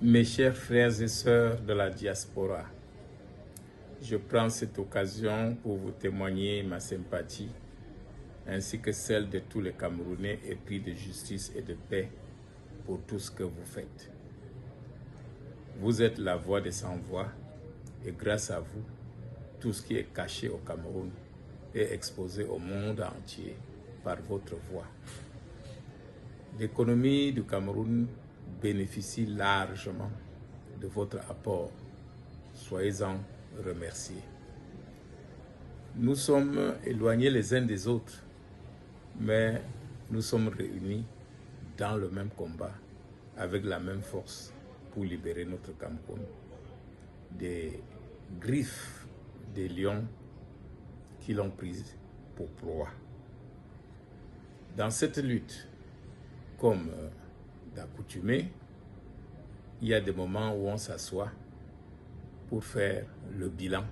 Mes chers frères et sœurs de la diaspora, je prends cette occasion pour vous témoigner ma sympathie ainsi que celle de tous les Camerounais épris de justice et de paix pour tout ce que vous faites. Vous êtes la voix des sans-voix et grâce à vous, tout ce qui est caché au Cameroun est exposé au monde entier par votre voix. L'économie du Cameroun bénéficie largement de votre apport. Soyez-en remerciés. Nous sommes éloignés les uns des autres, mais nous sommes réunis dans le même combat, avec la même force pour libérer notre Cameroun des griffes des lions qui l'ont prise pour proie. Dans cette lutte, comme d'accoutumée, il y a des moments où on s'assoit pour faire le bilan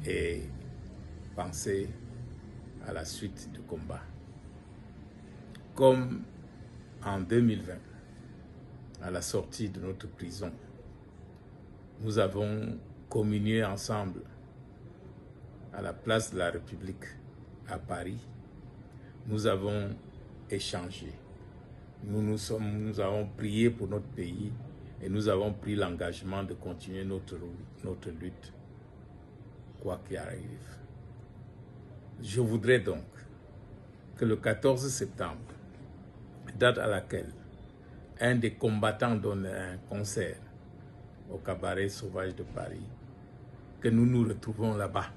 et penser à la suite du combat. Comme en 2020, à la sortie de notre prison, nous avons communié ensemble à la place de la République à Paris. Nous avons échangé. Nous avons prié pour notre pays et nous avons pris l'engagement de continuer notre lutte, quoi qu'il arrive. Je voudrais donc que le 14 septembre, date à laquelle un des combattants donne un concert au Cabaret Sauvage de Paris, que nous nous retrouvons là-bas.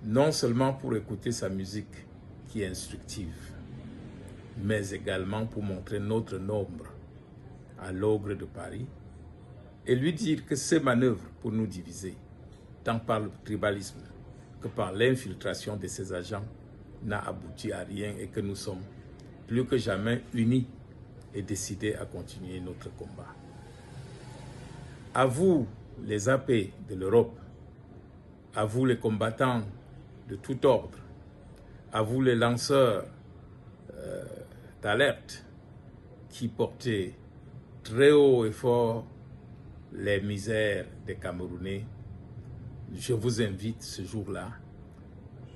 Non seulement pour écouter sa musique qui est instructive, mais également pour montrer notre nombre à l'ogre de Paris et lui dire que ces manœuvres pour nous diviser, tant par le tribalisme que par l'infiltration de ces agents, n'a abouti à rien et que nous sommes plus que jamais unis et décidés à continuer notre combat. À vous, les AP de l'Europe, à vous les combattants de tout ordre, à vous les lanceurs d'alerte qui portaient très haut et fort les misères des Camerounais, je vous invite ce jour-là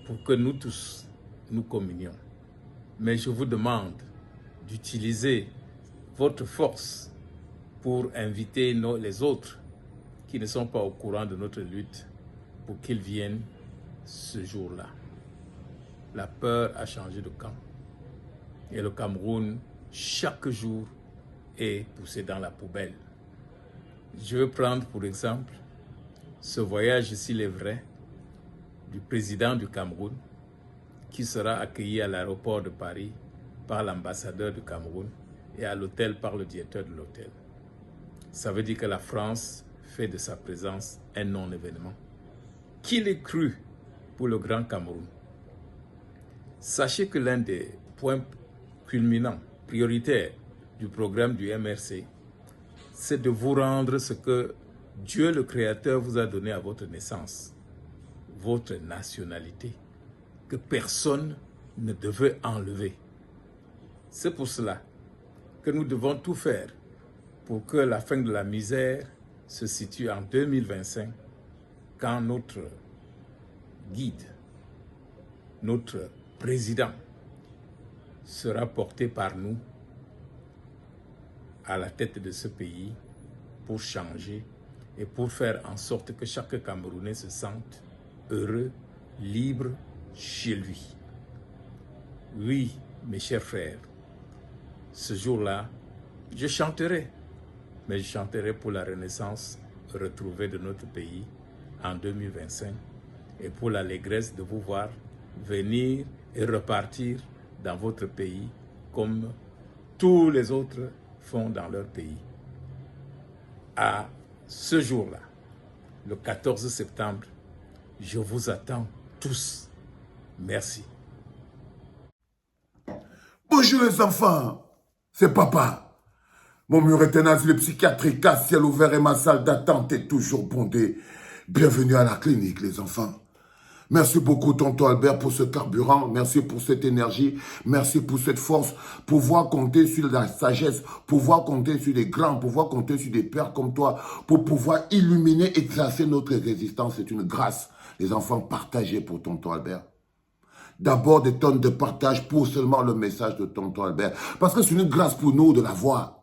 pour que nous tous, nous communions. Mais je vous demande d'utiliser votre force pour inviter les autres qui ne sont pas au courant de notre lutte pour qu'ils viennent ce jour-là. La peur a changé de camp. Et le Cameroun, chaque jour, est poussé dans la poubelle. Je veux prendre pour exemple ce voyage, s'il est vrai, du président du Cameroun, qui sera accueilli à l'aéroport de Paris par l'ambassadeur du Cameroun et à l'hôtel par le directeur de l'hôtel. Ça veut dire que la France fait de sa présence un non-événement. Qu'il ait cru pour le Grand Cameroun. Sachez que l'un des points culminants, prioritaires du programme du MRC, c'est de vous rendre ce que Dieu le Créateur vous a donné à votre naissance, votre nationalité, que personne ne devait enlever. C'est pour cela que nous devons tout faire pour que la fin de la misère se situe en 2025, quand notre guide, notre président, sera porté par nous à la tête de ce pays pour changer et pour faire en sorte que chaque Camerounais se sente heureux, libre chez lui. Oui, mes chers frères, ce jour-là, je chanterai, mais je chanterai pour la renaissance retrouvée de notre pays en 2025 et pour l'allégresse de vous voir venir et repartir dans votre pays comme tous les autres font dans leur pays. À ce jour-là, le 14 septembre, je vous attends tous. Merci. Bonjour les enfants, c'est papa. Mon mur est un asile psychiatrique à ciel ouvert et ma salle d'attente est toujours bondée. Bienvenue à la clinique les enfants. Merci beaucoup, tonton Albert, pour ce carburant. Merci pour cette énergie. Merci pour cette force. Pouvoir compter sur la sagesse, pouvoir compter sur les grands, pouvoir compter sur des pères comme toi, pour pouvoir illuminer et tracer notre résistance. C'est une grâce. Les enfants, partagés pour tonton Albert. D'abord, des tonnes de partage pour seulement le message de tonton Albert. Parce que c'est une grâce pour nous de la voir.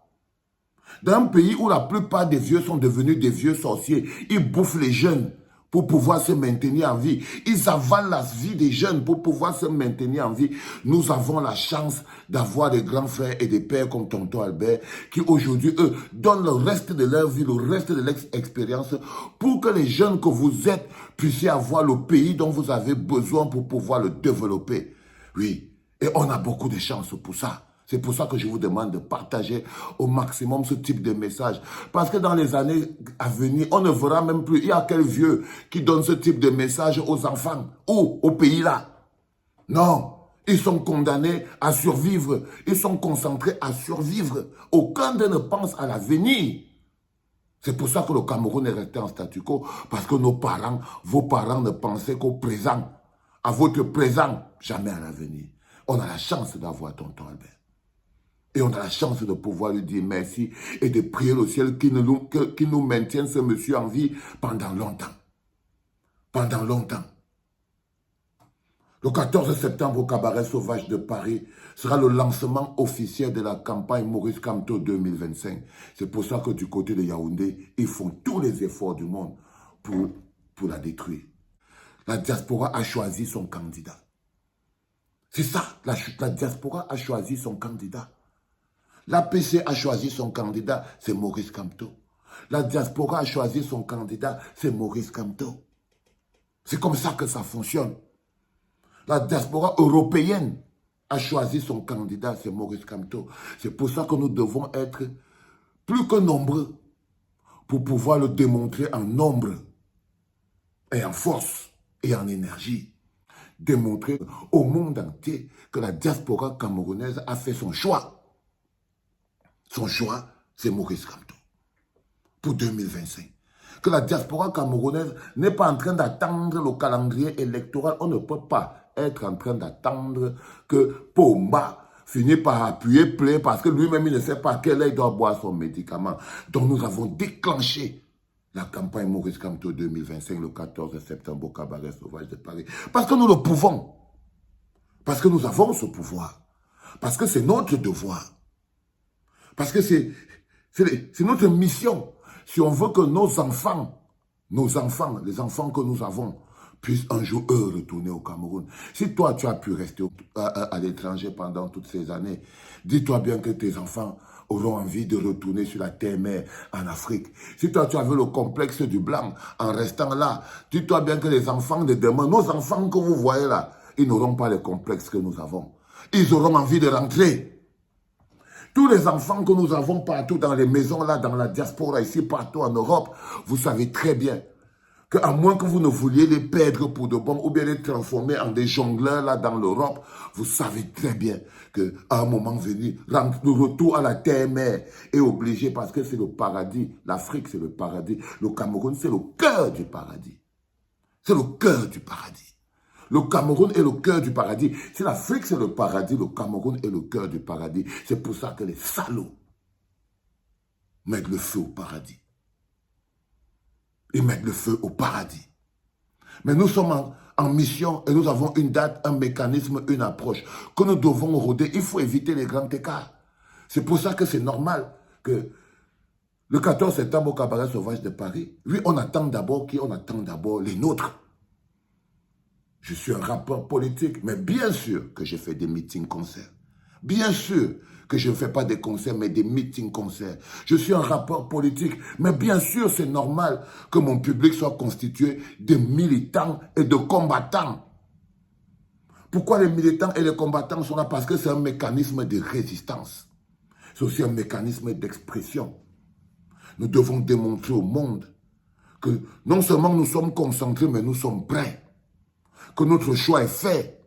Dans un pays où la plupart des vieux sont devenus des vieux sorciers, ils bouffent les jeunes pour pouvoir se maintenir en vie. Ils avalent la vie des jeunes pour pouvoir se maintenir en vie. Nous avons la chance d'avoir des grands frères et des pères comme tonton Albert qui aujourd'hui, eux, donnent le reste de leur vie, le reste de leur expérience pour que les jeunes que vous êtes puissiez avoir le pays dont vous avez besoin pour pouvoir le développer. Oui, et on a beaucoup de chance pour ça. C'est pour ça que je vous demande de partager au maximum ce type de message. Parce que dans les années à venir, on ne verra même plus. Il y a quel vieux qui donne ce type de message aux enfants ou au pays là? Non, ils sont condamnés à survivre. Ils sont concentrés à survivre. Aucun d'eux ne pense à l'avenir. C'est pour ça que le Cameroun est resté en statu quo. Parce que nos parents, vos parents ne pensaient qu'au présent. À votre présent, jamais à l'avenir. On a la chance d'avoir tonton Albert. Et on a la chance de pouvoir lui dire merci et de prier le ciel qui nous maintienne ce monsieur en vie pendant longtemps. Pendant longtemps. Le 14 septembre au Cabaret Sauvage de Paris sera le lancement officiel de la campagne Maurice Kamto 2025. C'est pour ça que du côté de Yaoundé, ils font tous les efforts du monde pour la détruire. La diaspora a choisi son candidat. C'est ça, la diaspora a choisi son candidat. L'APC a choisi son candidat, c'est Maurice Kamto. La diaspora a choisi son candidat, c'est Maurice Kamto. C'est comme ça que ça fonctionne. La diaspora européenne a choisi son candidat, c'est Maurice Kamto. C'est pour ça que nous devons être plus que nombreux pour pouvoir le démontrer en nombre et en force et en énergie. Démontrer au monde entier que la diaspora camerounaise a fait son choix. Son choix, c'est Maurice Kamto pour 2025. Que la diaspora camerounaise n'est pas en train d'attendre le calendrier électoral. On ne peut pas être en train d'attendre que Pomba finisse par appuyer play parce que lui-même, il ne sait pas à quelle heure il doit boire son médicament. Donc, nous avons déclenché la campagne Maurice Kamto 2025 le 14 septembre au Cabaret Sauvage de Paris. Parce que nous le pouvons. Parce que nous avons ce pouvoir. Parce que c'est notre devoir. Parce que c'est notre mission. Si on veut que nos enfants, les enfants que nous avons, puissent un jour, eux, retourner au Cameroun. Si toi, tu as pu rester à l'étranger pendant toutes ces années, dis-toi bien que tes enfants auront envie de retourner sur la terre-mère en Afrique. Si toi, tu avais le complexe du blanc en restant là, dis-toi bien que les enfants de demain, nos enfants que vous voyez là, ils n'auront pas le complexe que nous avons. Ils auront envie de rentrer. Tous les enfants que nous avons partout dans les maisons, là, dans la diaspora, ici, partout en Europe, vous savez très bien qu'à moins que vous ne vouliez les perdre pour de bon ou bien les transformer en des jongleurs, là, dans l'Europe, vous savez très bien qu'à un moment venu, le retour à la terre-mère est obligé parce que c'est le paradis. L'Afrique, c'est le paradis. Le Cameroun, c'est le cœur du paradis. C'est le cœur du paradis. Le Cameroun est le cœur du paradis. Si l'Afrique c'est le paradis, le Cameroun est le cœur du paradis. C'est pour ça que les salauds mettent le feu au paradis. Ils mettent le feu au paradis. Mais nous sommes en mission et nous avons une date, un mécanisme, une approche que nous devons rôder. Il faut éviter les grands écarts. C'est pour ça que c'est normal que le 14 septembre au Cabaret Sauvage de Paris, oui, on attend d'abord qui? On attend d'abord les nôtres. Je suis un rappeur politique, mais bien sûr que je fais des meetings-concerts. Bien sûr que je ne fais pas des concerts, mais des meetings-concerts. Je suis un rappeur politique, mais bien sûr c'est normal que mon public soit constitué de militants et de combattants. Pourquoi les militants et les combattants sont là? Parce que c'est un mécanisme de résistance. C'est aussi un mécanisme d'expression. Nous devons démontrer au monde que non seulement nous sommes concentrés, mais nous sommes prêts. Que notre choix est fait.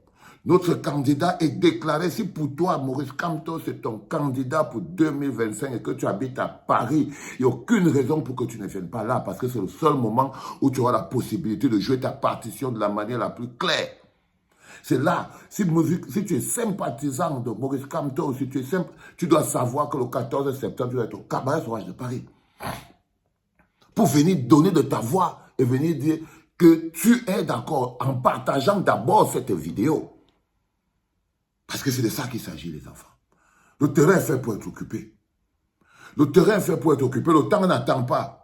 Notre candidat est déclaré. Si pour toi, Maurice Kamto, c'est ton candidat pour 2025 et que tu habites à Paris, il n'y a aucune raison pour que tu ne viennes pas là parce que c'est le seul moment où tu auras la possibilité de jouer ta partition de la manière la plus claire. C'est là, si tu es sympathisant de Maurice Kamto, si tu es tu dois savoir que le 14 septembre, tu dois être au Cabaret Sauvage de Paris. Pour venir donner de ta voix et venir dire que tu es d'accord en partageant d'abord cette vidéo. Parce que c'est de ça qu'il s'agit, les enfants. Le terrain est fait pour être occupé. Le terrain est fait pour être occupé. Le temps n'attend pas.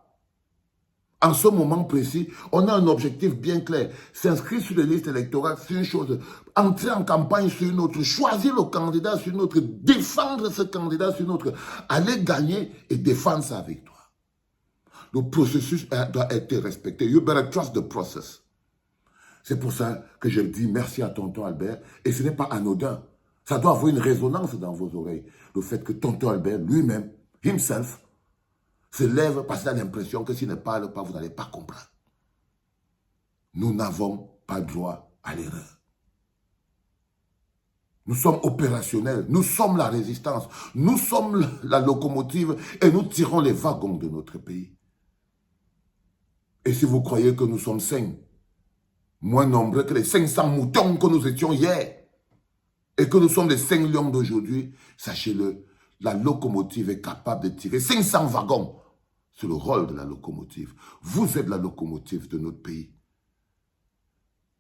En ce moment précis, on a un objectif bien clair. S'inscrire sur les listes électorales, c'est une chose. Entrer en campagne sur une autre. Choisir le candidat sur une autre. Défendre ce candidat sur une autre. Aller gagner et défendre sa victoire. Le processus doit être respecté. You better trust the process. C'est pour ça que je dis merci à tonton Albert. Et ce n'est pas anodin. Ça doit avoir une résonance dans vos oreilles. Le fait que tonton Albert lui-même, himself, se lève parce qu'il a l'impression que s'il ne parle pas, vous n'allez pas comprendre. Nous n'avons pas droit à l'erreur. Nous sommes opérationnels. Nous sommes la résistance. Nous sommes la locomotive et nous tirons les wagons de notre pays. Et si vous croyez que nous sommes 5, moins nombreux que les 500 moutons que nous étions hier, et que nous sommes les 5 lions d'aujourd'hui, sachez-le, la locomotive est capable de tirer 500 wagons. C'est le rôle de la locomotive. Vous êtes la locomotive de notre pays.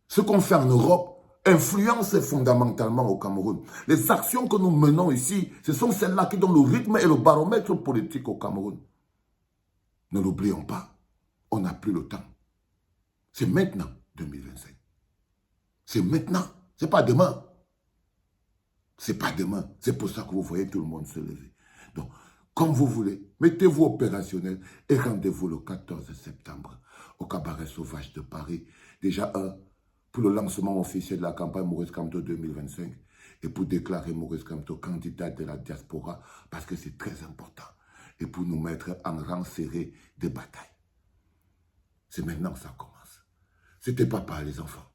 Ce qu'on fait en Europe influence fondamentalement au Cameroun. Les actions que nous menons ici, ce sont celles-là qui donnent le rythme et le baromètre politique au Cameroun. Ne l'oublions pas, on n'a plus le temps. C'est maintenant, 2025. C'est maintenant, c'est pas demain. C'est pas demain. C'est pour ça que vous voyez tout le monde se lever. Donc, comme vous voulez, mettez-vous opérationnel et rendez-vous le 14 septembre au Cabaret Sauvage de Paris. Déjà pour le lancement officiel de la campagne Maurice Kamto 2025 et pour déclarer Maurice Kamto candidat de la diaspora parce que c'est très important et pour nous mettre en rang serré des batailles. C'est maintenant que ça commence. C'était papa, les enfants.